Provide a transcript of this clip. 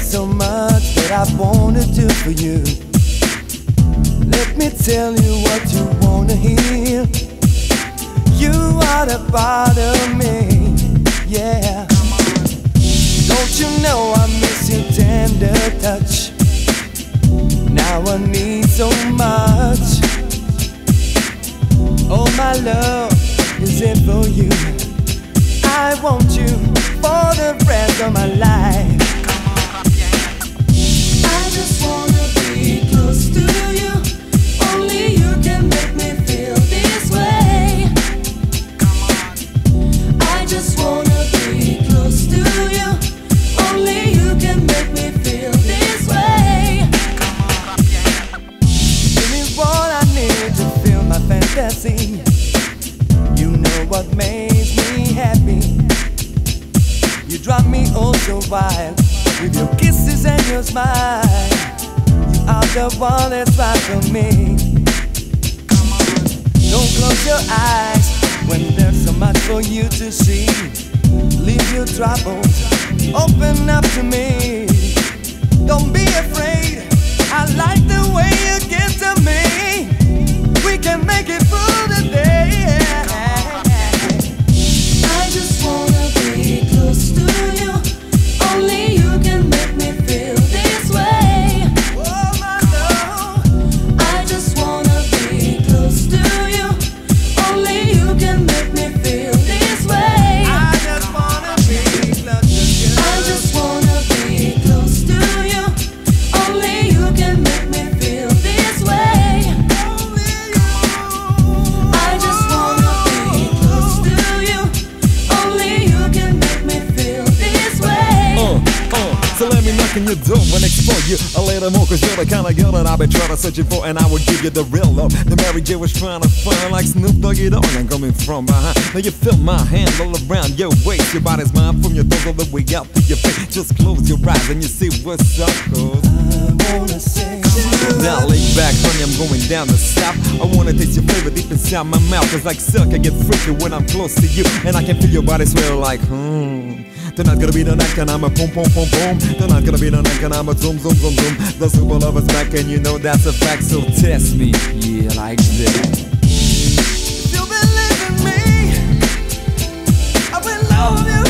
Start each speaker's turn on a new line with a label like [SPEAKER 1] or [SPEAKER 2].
[SPEAKER 1] so much that I wanna do for you. Let me tell you what you wanna hear. You are the part of me, yeah. Don't you know I miss your tender touch? Now I need so much. Oh, my love is it for you. I want you for the rest of my life.
[SPEAKER 2] I just wanna be close to you. Only you can make me feel this way. I just wanna be close to you. Only you can make me feel this way.
[SPEAKER 1] Give me what I need to feel my fantasy. You know what makes me happy. You drive me oh so wild with your kisses and your smile. You are the one that's right for me. Don't close your eyes when there's so much for you to see. Leave your troubles, open up to me. Don't be afraid, I like the way you get to me. We can make it through the day.
[SPEAKER 2] I just wanna be close to you. Only you can make me feel this way.
[SPEAKER 1] Oh, my love.
[SPEAKER 2] I just wanna be close to you. Only you can make me feel this way.
[SPEAKER 1] I just wanna be close to you.
[SPEAKER 2] I just wanna be close to you. Only you can make me feel this way.
[SPEAKER 1] Only you.
[SPEAKER 2] I just wanna be close to you. Only you can make me feel this way.
[SPEAKER 3] So let me knock on your door and explore you a little more, cause you're the kind of girl that I've been trying to searching for, and I will give you the real love. The Mary J was trying to find, like Snoop Dogg, you know I'm coming from behind. Now you feel my hand all around your waist. Your body's mine from your toes all the way out to your face. Just close your eyes and you see what's up, cause
[SPEAKER 1] I wanna say to you.
[SPEAKER 3] now lay back, honey, I'm going down the south. I wanna taste your flavor deep inside my mouth, cause like silk I get freaky when I'm close to you, and I can feel your body swell like Tonight gonna be the night and I'm a boom boom boom boom. Tonight gonna be the night and I'm a zoom zoom zoom zoom. The super lover's back and you know that's a fact, so test me, yeah, like this.
[SPEAKER 1] You believe in me, I will love you